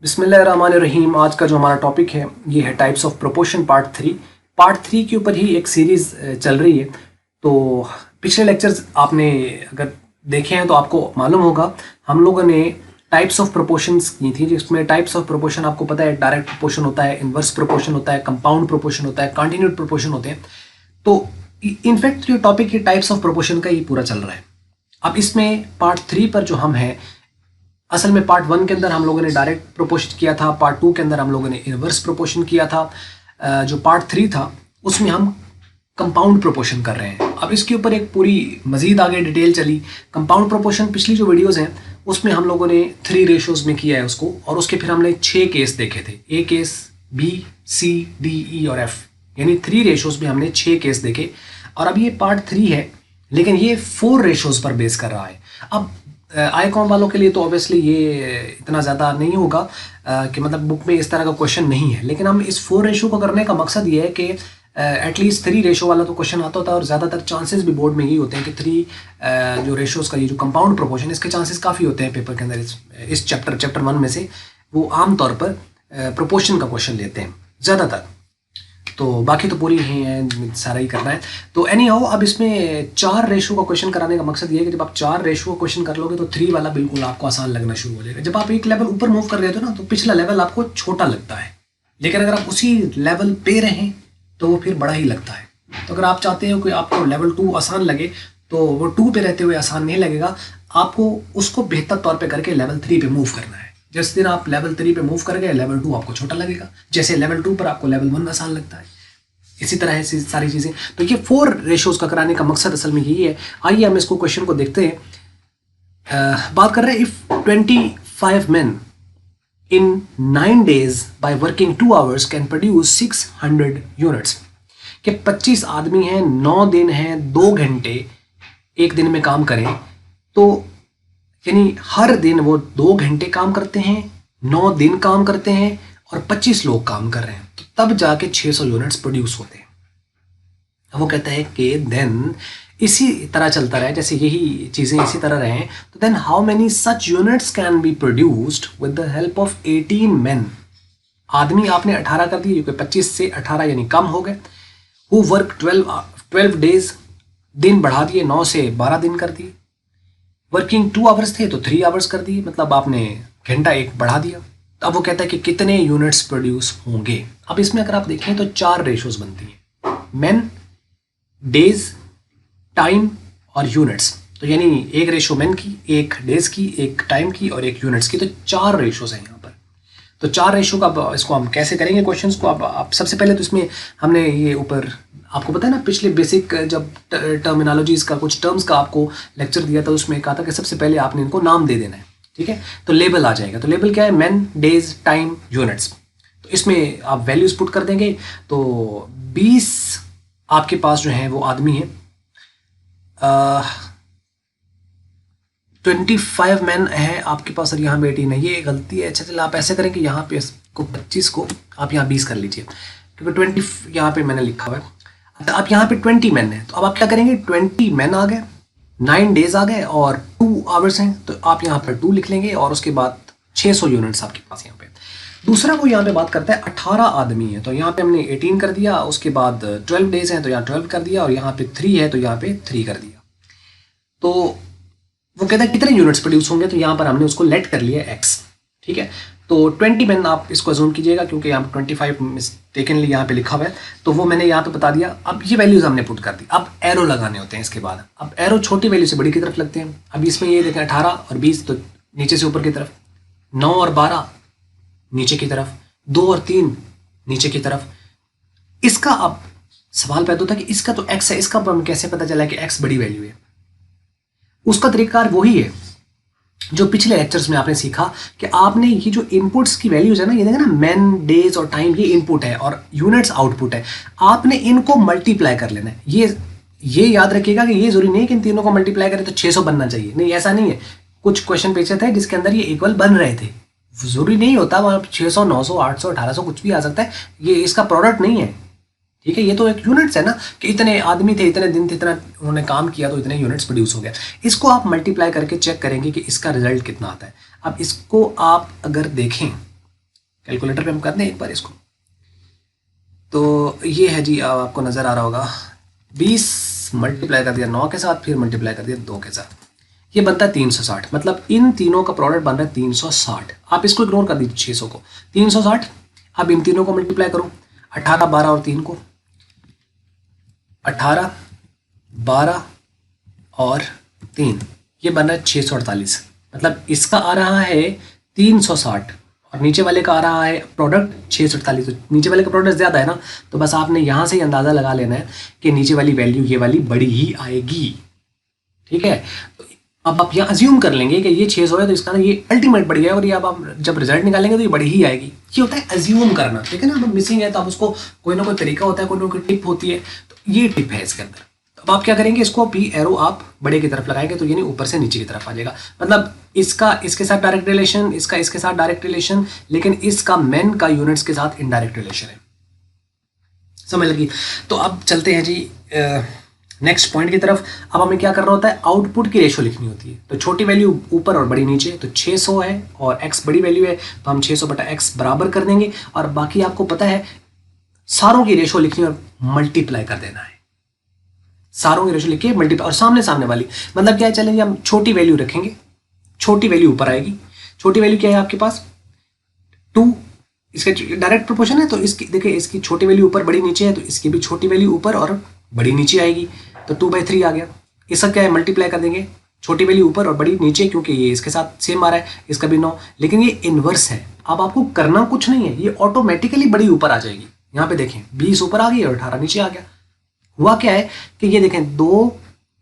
बिस्मिल्लाहिर्रहमानिर्रहीम। आज का जो हमारा टॉपिक है ये है types of proportion part three के ऊपर ही एक सीरीज़ चल रही है। तो पिछले लेक्चर्स आपने अगर देखे हैं तो आपको मालूम होगा हम लोगों ने टाइप्स ऑफ प्रोपोर्शंस की थी, जिसमें टाइप्स ऑफ प्रोपोर्शन आपको पता है डायरेक्ट प्रोपोर्शन होता है, इनवर्स प्रोपोर्शन होता है, कंपाउंड प्रोपोर्शन होता है, कॉन्टिन्यूड प्रोपोर्शन होते हैं। तो इनफैक्ट जो टॉपिक है टाइप्स ऑफ प्रोपोर्शन का ही पूरा चल रहा है। अब इसमें पार्ट थ्री पर जो हम हैं, असल में पार्ट वन के अंदर हम लोगों ने डायरेक्ट प्रोपोर्शन किया था, पार्ट टू के अंदर हम लोगों ने इनवर्स प्रोपोर्शन किया था, जो पार्ट थ्री था उसमें हम कंपाउंड प्रोपोर्शन कर रहे हैं। अब इसके ऊपर एक पूरी मजीद आगे डिटेल चली। कंपाउंड प्रोपोर्शन पिछली जो वीडियोस हैं उसमें हम लोगों ने 3 रेशोज़ में किया है उसको, और उसके फिर हमने 6 केस देखे थे, ए केस, बी, सी, डी, ई और एफ, यानी 3 रेशोज़ में हमने 6 केस देखे। और अब ये पार्ट थ्री है, लेकिन ये 4 रेशोज़ पर बेस कर रहा है। अब आईकॉम वालों के लिए तो ऑब्वियसली ये इतना ज़्यादा नहीं होगा कि मतलब बुक में इस तरह का क्वेश्चन नहीं है, लेकिन हम इस 4 रेशो को करने का मकसद ये है कि एटलीस्ट 3 रेशो वाला तो क्वेश्चन आता होता है, और ज़्यादातर चांसेस भी बोर्ड में यही होते हैं कि 3 जो रेशोज़ का ये जो कंपाउंड प्रोपोर्शन, इसके चांसेस काफ़ी होते हैं पेपर के अंदर। इस चैप्टर 1 में से वो आमतौर पर प्रोपोर्शन का क्वेश्चन लेते हैं ज़्यादातर, तो बाकी तो पूरी ही है, सारा ही करना है। तो एनी हाउ, अब इसमें 4 रेशो का क्वेश्चन कराने का मकसद ये है कि जब आप 4 रेशो का क्वेश्चन कर लोगे तो 3 वाला बिल्कुल आपको आसान लगना शुरू हो जाएगा। जब आप एक लेवल ऊपर मूव कर रहे हो ना, तो पिछला लेवल आपको छोटा लगता है, लेकिन अगर आप उसी लेवल पे रहें तो वो फिर बड़ा ही लगता है। तो अगर आप चाहते हो कि आपको लेवल 2 आसान लगे, तो वो 2 पे रहते हुए आसान नहीं लगेगा, आपको उसको बेहतर तौर पर करके लेवल 3 पे मूव करना है। जिस दिन आप लेवल 3 पे मूव कर गए, लेवल 2 आपको छोटा लगेगा, जैसे लेवल 2 पर आपको लेवल 1 आसान लगता है। इसी तरह है सारी चीज़ें। तो ये 4 रेशोज़ का कराने का मकसद असल में यही है। आइए हम इसको क्वेश्चन को देखते हैं। बात कर रहे हैं, if 25 men in 9 days by working 2 hours can produce 600 units। कि 25 आदमी हैं, 9 दिन हैं, 2 घंटे एक दिन में काम करें, तो यानी हर दिन वो 2 घंटे काम करते हैं, 9 दिन काम करते हैं और 25 लोग काम कर रहे हैं, तो तब जाके 600 यूनिट्स प्रोड्यूस होते हैं। वो कहता है कि देन इसी तरह चलता रहे, जैसे यही चीज़ें इसी तरह रहें, तो then how many such units can be produced with the help of 18 men। आदमी आपने 18 कर दिए, क्योंकि 25 से 18 यानी कम हो गए। हु वर्क 12 डेज, दिन बढ़ा दिए, 9 से 12 दिन कर दिए। वर्किंग 2 आवर्स थे तो 3 आवर्स कर दिए, मतलब आपने घंटा एक बढ़ा दिया। तो अब वो कहता है कि कितने यूनिट्स प्रोड्यूस होंगे। अब इसमें अगर आप देखें तो 4 रेशोज़ बनती हैं, मैन, डेज, टाइम और यूनिट्स। तो यानी एक रेशो मैन की, एक डेज की, एक टाइम की और एक यूनिट्स की, तो 4 रेशोज़ हैं यहाँ पर। तो 4 रेशो का इसको हम कैसे करेंगे क्वेश्चंस को। अब आप सबसे पहले तो इसमें हमने ये ऊपर आपको पता है ना, पिछले बेसिक जब टर्मिनोलॉजीज़ का कुछ टर्म्स का आपको लेक्चर दिया था, उसमें कहा था कि सबसे पहले आपने इनको नाम दे देना है, ठीक है। तो लेबल आ जाएगा। तो लेबल क्या है? Man, days, time, units. तो इसमें आप वैल्यूज़ पुट कर देंगे। तो 20 आपके पास जो है वो आदमी है, 25 मैन है आपके पास, और यहाँ पे 18 है। ये गलती है। अच्छा चलो आप ऐसे करें कि यहाँ पे इसको 25 को आप यहाँ 20 कर लीजिए, क्योंकि 20 यहाँ पे मैंने लिखा हुआ है। तो आप यहाँ पे 20 मैन है, तो अब आप क्या करेंगे, 20 मैन आ गए, 9 डेज आ गए और 2 आवर्स हैं, तो आप यहाँ पर 2 लिख लेंगे, और उसके बाद 600 यूनिट्स आपके पास यहाँ पे। दूसरा वो यहाँ पे बात करता है 18 आदमी है, तो यहाँ पे हमने 18 कर दिया, उसके बाद 12 डेज हैं तो यहाँ 12 कर दिया, और यहाँ पे 3 है तो यहाँ पे 3 कर दिया। तो वो कहता है कितने यूनिट्स प्रोड्यूस होंगे, तो यहाँ पर हमने उसको लेट कर लिया x, ठीक है। तो 20 मैन आप इसको अज्यूम कीजिएगा, क्योंकि यहाँ पर 25 मिस्टेकनली यहाँ पे लिखा हुआ है, तो वो मैंने यहाँ पे बता दिया। अब ये वैल्यूज हमने पुट कर दी। अब एरो लगाने होते हैं इसके बाद। अब एरो छोटी वैल्यू से बड़ी की तरफ लगते हैं। अब इसमें ये देखें 18 और 20, तो नीचे से ऊपर की तरफ, 9 और 12 नीचे की तरफ, 2 और 3 नीचे की तरफ। इसका अब सवाल पैदा होता है कि इसका तो x है, इसका हमें कैसे पता चला कि x बड़ी वैल्यू है। उसका तरीका वही है जो पिछले लेक्चर्स में आपने सीखा, कि आपने ये जो इनपुट्स की वैल्यूज है ना, ये देखा ना, मैन, डेज और टाइम, ये इनपुट है और यूनिट्स आउटपुट है। आपने इनको मल्टीप्लाई कर लेना है। ये याद रखिएगा कि ये जरूरी नहीं है कि इन तीनों को मल्टीप्लाई करें तो 600 बनना चाहिए, नहीं, ऐसा नहीं है। कुछ क्वेश्चन पूछे थे जिसके अंदर ये इक्वल बन रहे थे, जरूरी नहीं होता वहाँ 600, 900, 800, 1800 कुछ भी आ सकता है। ये इसका प्रोडक्ट नहीं है, ठीक है। ये तो एक यूनिट्स है ना, कि इतने आदमी थे, इतने दिन थे, इतना उन्होंने काम किया तो इतने यूनिट्स प्रोड्यूस हो गया। इसको आप मल्टीप्लाई करके चेक करेंगे कि इसका रिजल्ट कितना आता है। अब इसको आप अगर देखें कैलकुलेटर पे हम कर दें एक बार इसको। तो ये है जी, आपको नज़र आ रहा होगा 20 मल्टीप्लाई कर दिया 9 के साथ, फिर मल्टीप्लाई कर दिया 2 के साथ, ये बनता है 360। मतलब इन तीनों का प्रोडक्ट बन रहा है 360। आप इसको इग्नोर कर दीजिए 600 को, 360। अब इन तीनों को मल्टीप्लाई करो, 18, 12 और 3 को, 18, 12 और 3, ये बन रहा है 648। मतलब इसका आ रहा है 360 और नीचे वाले का आ रहा है प्रोडक्ट 648। तो नीचे वाले का प्रोडक्ट ज़्यादा है ना, तो बस आपने यहाँ से ही अंदाज़ा लगा लेना है कि नीचे वाली वैल्यू ये वाली बड़ी ही आएगी। ठीक है, तो अब आप यहाँ अज्यूम कर लेंगे कि ये 600 है तो इसका ना ये अल्टीमेट बढ़ गया, और ये अब आप जब रिजल्ट निकालेंगे तो ये बड़ी ही आएगी। ये होता है अज्यूम करना, ठीक है ना। अब मिसिंग है तो आप उसको कोई ना कोई तरीका होता है, कोई ना कोई टिप होती है, तो ये टिप है इसके अंदर। अब आप क्या करेंगे, इसको पी एरो आप बड़े की तरफ लगाएंगे तो यानी ऊपर से नीचे की तरफ आ जाएगा। मतलब इसका इसके साथ डायरेक्ट रिलेशन, इसका इसके साथ डायरेक्ट रिलेशन, लेकिन इसका मेन का यूनिट्स के साथ इनडायरेक्ट रिलेशन है। समझ लगी। तो अब चलते हैं जी नेक्स्ट पॉइंट की तरफ। अब हमें क्या करना होता है, आउटपुट की रेशो लिखनी होती है। तो छोटी वैल्यू ऊपर और बड़ी नीचे, तो 600 है और x बड़ी वैल्यू है तो हम 600 बटा x बराबर कर देंगे, और बाकी आपको पता है सारों की रेशो लिखनी और मल्टीप्लाई कर देना है। सारों की रेशो लिखिए मल्टीप्लाई, और सामने सामने वाली मतलब क्या है, चलेंगे हम छोटी वैल्यू रखेंगे, छोटी वैल्यू ऊपर आएगी। छोटी वैल्यू क्या है आपके पास 2, इसके डायरेक्ट प्रोपोर्शन है, तो इसकी देखिए इसकी छोटी वैल्यू ऊपर बड़ी नीचे है, तो इसकी भी छोटी वैल्यू ऊपर और बड़ी नीचे आएगी, तो 2/3 आ गया। इसका क्या है, मल्टीप्लाई कर देंगे, छोटी वैल्यू ऊपर और बड़ी नीचे, क्योंकि ये इसके साथ सेम आ रहा है, इसका भी 9, लेकिन ये इनवर्स है। अब आपको करना कुछ नहीं है, ये ऑटोमेटिकली बड़ी ऊपर आ जाएगी। यहाँ पे देखें 20 ऊपर आ गई और 18 नीचे आ गया। हुआ क्या है कि ये देखें 2,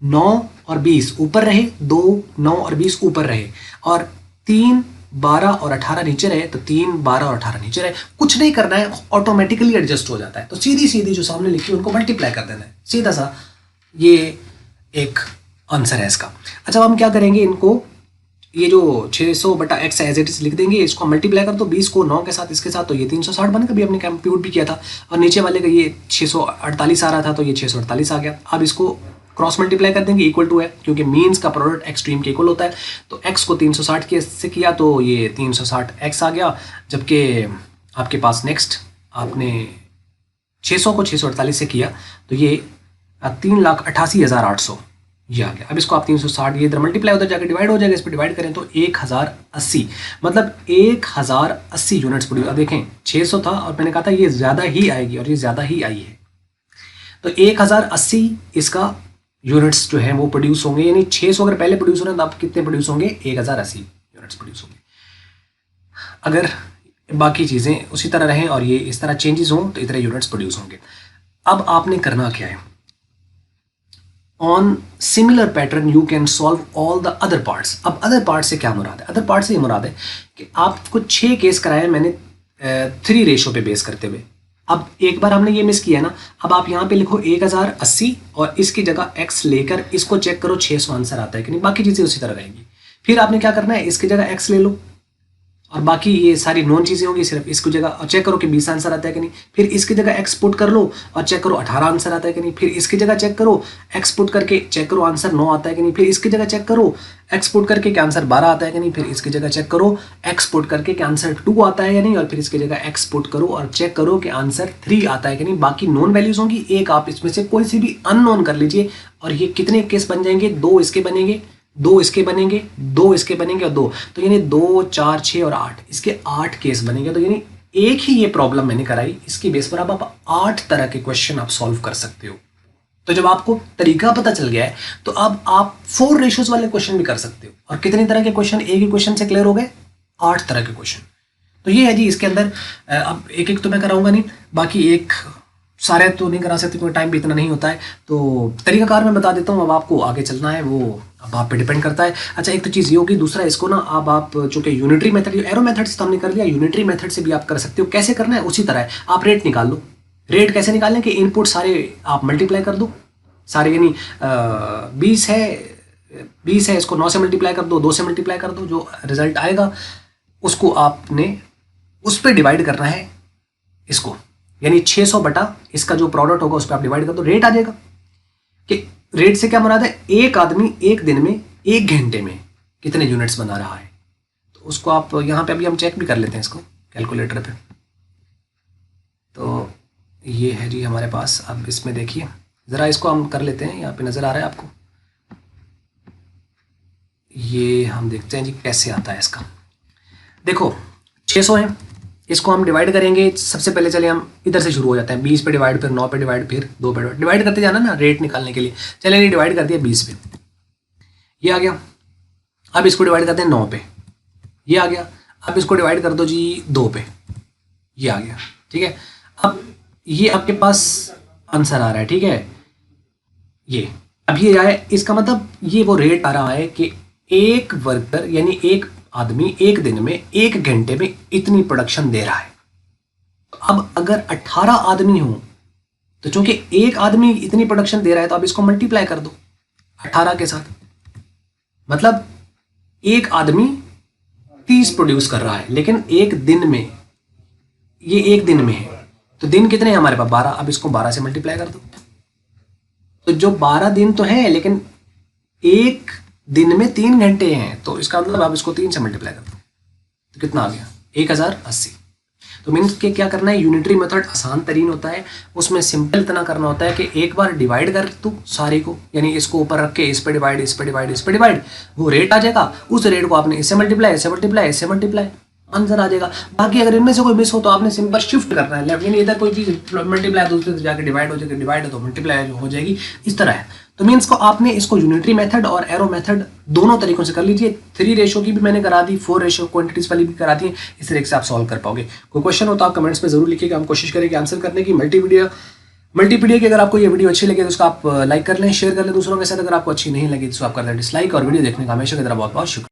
9 और 20 ऊपर रहे, 2, 9 और 20 ऊपर रहे, और 3, 12 और 18 नीचे रहे, तो 3, 12 और 18 नीचे रहे। कुछ नहीं करना है, ऑटोमेटिकली एडजस्ट हो जाता है। तो सीधी सीधी जो सामने लिखी है उनको मल्टीप्लाई कर देना है, सीधा सा। ये एक आंसर है इसका। अच्छा, अब हम क्या करेंगे, इनको ये जो 600 बटा x एज इट इज लिख देंगे, इसको मल्टीप्लाई कर दो 20 को 9 के साथ इसके साथ, तो ये 360 बनेगा। अभी हमने कंप्यूट भी किया था, और नीचे वाले का ये 648 आ रहा था, तो ये 648 आ गया। अब इसको क्रॉस मल्टीप्लाई कर देंगे, इक्वल टू है, क्योंकि मीन्स का प्रोडक्ट एक्सट्रीम के इक्वल होता है। तो x को 360 के से किया तो ये 360x आ गया, जबकि आपके पास नेक्स्ट आपने 600 को 648 से किया तो ये 3,88,800 ये आ गया। अब इसको आप 360 ये इधर मल्टीप्लाई उधर जाकर डिवाइड हो जाएगा, इस पर डिवाइड करें तो 1080, मतलब 1080 यूनिट्स प्रोड्यूस। अब देखें 600 था और मैंने कहा था ये ज़्यादा ही आएगी, और ये ज़्यादा ही आई है। तो 1080 इसका यूनिट्स जो है वो प्रोड्यूस होंगे, यानी 600 अगर पहले प्रोड्यूस हो रहे हैं तो आप कितने प्रोड्यूस होंगे, 1080 यूनिट्स प्रोड्यूस होंगे। अगर बाकी चीज़ें उसी तरह रहें और ये इस तरह चेंजेस हों तो इतने यूनिट्स प्रोड्यूस होंगे। अब आपने करना क्या है, on similar pattern you can solve all the other parts. अब अदर पार्ट से क्या मुराद है, अदर पार्ट से ये मुराद है कि आपको 6 केस कराए मैंने 3 रेशो पे बेस करते हुए। अब एक बार हमने ये मिस किया ना, अब आप यहाँ पे लिखो 1080 और इसकी जगह x लेकर इसको चेक करो 600 आंसर आता है कि नहीं, बाकी चीज़ें उसी तरह रहेंगी। फिर आपने क्या करना है, इसकी जगह x ले लो और बाकी ये सारी नॉन चीज़ें होंगी, सिर्फ इसकी जगह और चेक करो कि 20 आंसर आता है कि नहीं। फिर इसकी जगह x पुट कर लो और चेक करो 18 आंसर आता है कि नहीं। फिर इसकी जगह चेक करो x पुट करके चेक करो आंसर 9 आता है कि नहीं। फिर इसकी जगह चेक करो x पुट करके कि आंसर 12 आता है कि नहीं। फिर इसकी जगह चेक करो x पुट करके कि आंसर 2 आता है या नहीं। और फिर इसकी जगह x पुट करो और चेक करो कि आंसर 3 आता है कि नहीं। बाकी नॉन वैल्यूज होंगी, एक आप इसमें से कोई सी भी अननोन कर लीजिए और ये कितने केस बन जाएंगे, 2 इसके बनेंगे, 2 इसके बनेंगे, 2 इसके बनेंगे और 2, तो यानी 2, 4, 6 और 8, इसके 8 केस बनेंगे। तो यानी एक ही ये प्रॉब्लम मैंने कराई, इसकी बेस पर अब आप 8 तरह के क्वेश्चन आप सॉल्व कर सकते हो। तो जब आपको तरीका पता चल गया है तो अब आप 4 रेशियोज वाले क्वेश्चन भी कर सकते हो। और कितने तरह के क्वेश्चन एक ही क्वेश्चन से क्लियर हो गए, 8 तरह के क्वेश्चन। तो ये है जी इसके अंदर। अब एक एक तो मैं कराऊंगा नहीं, बाकी एक सारे तो नहीं करा सकते, कोई टाइम भी इतना नहीं होता है। तो तरीकाकार मैं बता देता हूँ, अब आपको आगे चलना है वो अब आप पे डिपेंड करता है। अच्छा, एक तो चीज़ ये होगी, दूसरा इसको ना अब आप चूँकि यूनिटरी मेथड, एरो मेथड से तो हमने कर लिया, यूनिटरी मेथड से भी आप कर सकते हो। कैसे करना है उसी तरह है, आप रेट निकाल लो। रेट कैसे निकालें कि इनपुट सारे आप मल्टीप्लाई कर दो, सारे यानी 20 है, इसको 9 से मल्टीप्लाई कर दो, 2 से मल्टीप्लाई कर दो, जो रिजल्ट आएगा उसको आपने उस पर डिवाइड करना है इसको, यानी 600 बटा इसका जो प्रोडक्ट होगा उस पर आप डिवाइड कर दो, रेट आ जाएगा। कि रेट से क्या मुराद है, एक आदमी एक दिन में 1 घंटे में कितने यूनिट्स बना रहा है। तो उसको आप यहाँ पे अभी हम चेक भी कर लेते हैं इसको कैलकुलेटर पे। तो ये है जी हमारे पास। अब इसमें देखिए ज़रा, इसको हम कर लेते हैं, यहाँ पे नज़र आ रहा है आपको। ये हम देखते हैं जी कैसे आता है इसका। देखो 600 है, इसको हम डिवाइड करेंगे। सबसे पहले चलिए हम इधर से शुरू हो जाते हैं, 20 पे डिवाइड, फिर 9 पे डिवाइड, फिर 2 पे डिवाइड करते जाना ना रेट निकालने के लिए। चलिए ये डिवाइड कर दिया 20 पे, ये आ गया। अब इसको डिवाइड करते हैं 9 पे, ये आ गया। अब इसको डिवाइड कर दो जी 2 पे, ये आ गया। ठीक है, अब ये आपके पास आंसर आ रहा है। ठीक है, ये अब ये आया, इसका मतलब ये वो रेट आ रहा है कि एक वर्कर यानी एक आदमी एक दिन में 1 घंटे में इतनी प्रोडक्शन दे रहा है। तो अब अगर 18 आदमी हो तो चूंकि एक आदमी इतनी प्रोडक्शन दे रहा है तो अब इसको मल्टीप्लाई कर दो 18 के साथ। मतलब एक आदमी 30 प्रोड्यूस कर रहा है, लेकिन एक दिन में, ये एक दिन में है तो दिन कितने हैं हमारे पास 12। अब इसको 12 से मल्टीप्लाई कर दो। तो जो 12 दिन तो है, लेकिन एक दिन में 3 घंटे हैं, तो इसका मतलब आप इसको 3 से मल्टीप्लाई कर दो तो कितना आ गया 1080। तो मीन्स के क्या करना है, यूनिटरी मेथड आसान तरीन होता है। उसमें सिंपल इतना करना होता है कि एक बार डिवाइड कर तू सारी को, यानी इसको ऊपर रख के इस पे डिवाइड, इस पे डिवाइड, इस पे डिवाइड, वो रेट आ जाएगा। उस रेट को आपने इससे मल्टीप्लाई, इससे मल्टीप्लाई, इससे मल्टीप्लाई, आंसर आ जाएगा। बाकी अगर इनमें से कोई मिस हो तो आपने सिंपल शिफ्ट करना है लेफ्ट, यानी इधर कोई चीज मल्टीप्लाई दूसरे से जाकर डिवाइड हो जाएगी, डिवाइड है तो मल्टीप्लाई हो जाएगी, इस तरह है। तो मीन्स को आपने इसको यूनिटरी मेथड और एरो मेथड दोनों तरीकों से कर लीजिए। 3 रेशो की भी मैंने करा दी, 4 रेशो क्वांटिटीज वाली भी करा दी। इस तरीके से आप सॉल्व कर पाओगे। कोई क्वेश्चन हो तो आप कमेंट्स में जरूर लिखिएगा, हम कोशिश करेंगे आंसर करने की। मल्टीपीडिया की अगर आपको ये वीडियो अच्छी लगे तो उसका आप लाइक कर लें, शेयर कर लें दूसरों के साथ। अगर आपको अच्छी नहीं लगी तो आप कर लें डिसलाइक, और वीडियो देखने का हमेशा की तरह बहुत बहुत शुक्रिया।